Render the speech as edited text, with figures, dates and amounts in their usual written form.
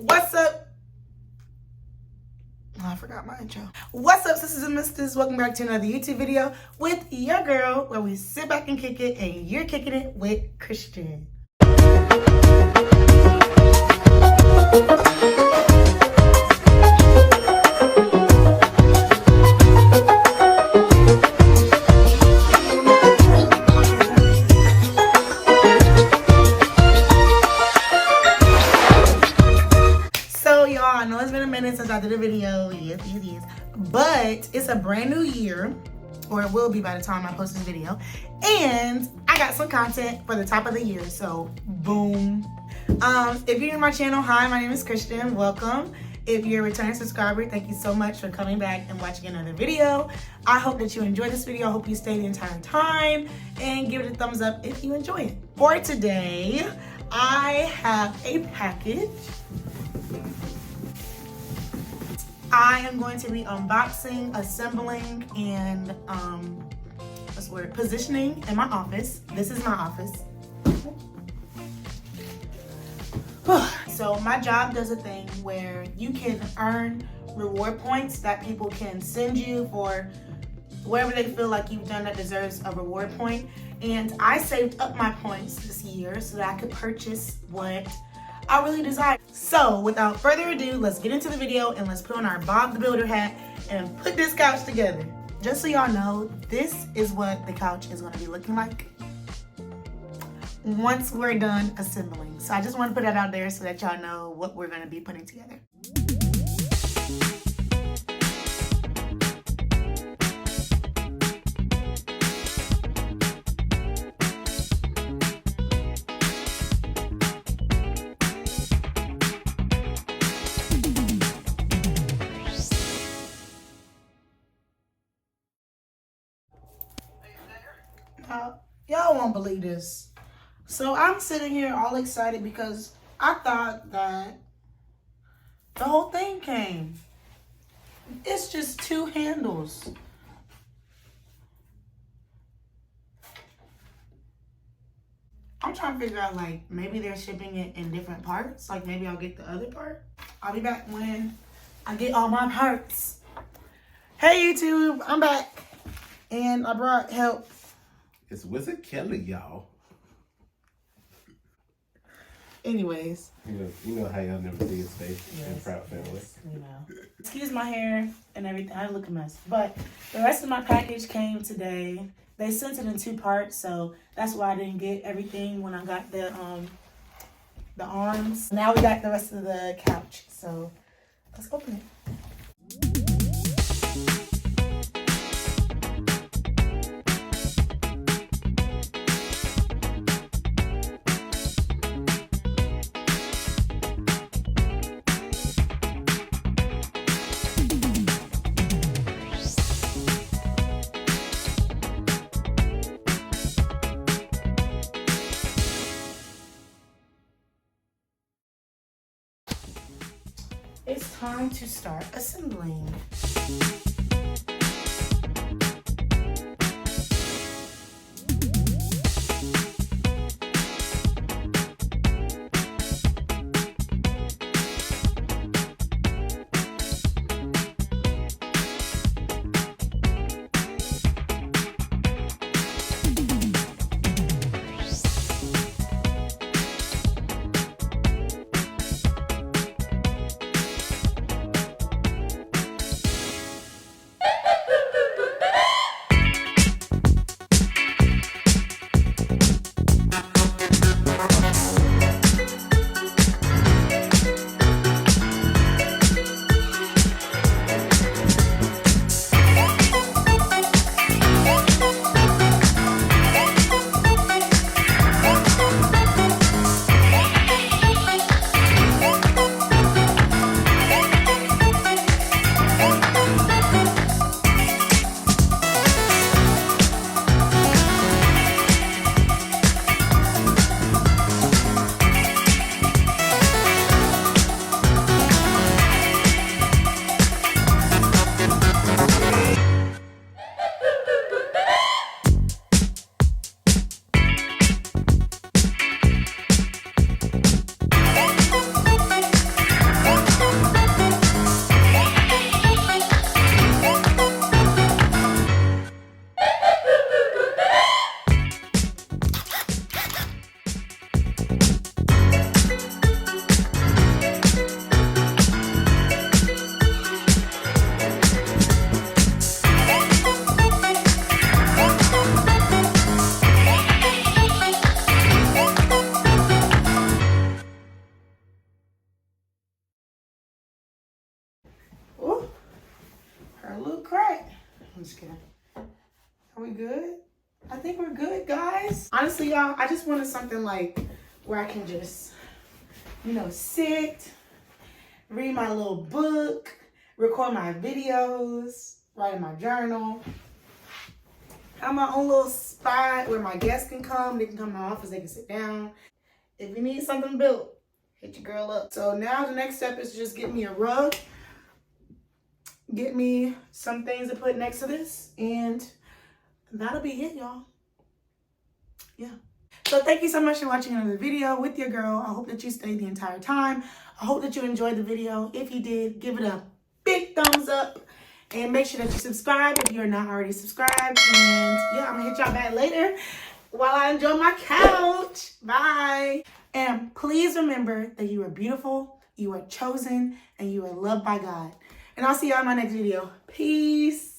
What's up? Oh, I forgot my intro. What's up, sisters and misters? Welcome back to another YouTube video with your girl, where we sit back and kick it, and you're kicking it with Christian. I know it's been a minute since I did a video, yes, but it's a brand new year, or it will be by the time I post this video, and I got some content for the top of the year, so boom. If you're new to my channel, hi, my name is Christian, welcome. If you're a returning subscriber, thank you so much for coming back and watching another video. I hope that you enjoyed this video. I hope you stay the entire time, and give it a thumbs up if you enjoy it. For today, I have a package. I am going to be unboxing, assembling, and positioning in my office. This is my office. So my job does a thing where you can earn reward points that people can send you for whatever they feel like you've done that deserves a reward point. And I saved up my points this year so that I could purchase what I really desire. So without further ado, let's get into the video and let's put on our Bob the Builder hat and put this couch together. Just so y'all know, this is what the couch is going to be looking like once we're done assembling. So I just want to put that out there so that y'all know what we're going to be putting together. Y'all won't believe this. So I'm sitting here all excited because I thought that the whole thing came. It's just two handles. I'm trying to figure out, like, maybe they're shipping it in different parts. Like, maybe I'll get the other part. I'll be back when I get all my parts. Hey, YouTube, I'm back. And I brought help. It's Wizard Kelly, y'all. Anyways. You know how y'all never see his face in Proud Family. Yes, you know. Excuse my hair and everything. I look a mess. But the rest of my package came today. They sent it in 2 parts, so that's why I didn't get everything when I got the arms. Now we got the rest of the couch. So let's open it. It's time to start assembling. a little crack. I'm just kidding. Are we good? I think we're good, guys. Honestly, y'all, I just wanted something like where I can just, you know, sit, read my little book, record my videos, write in my journal. Have my own little spot where my guests can come. They can come to my office, they can sit down. If you need something built, hit your girl up. So now the next step is to just get me a rug, get me some things to put next to this, and that'll be it, y'all. Yeah. So thank you so much for watching another video with your girl. I hope that you stayed the entire time. I hope that you enjoyed the video. If you did, give it a big thumbs up. And make sure that you subscribe if you're not already subscribed. And yeah, I'm gonna hit y'all back later while I enjoy my couch. Bye. And please remember that you are beautiful, you are chosen, and you are loved by God. And I'll see y'all in my next video. Peace.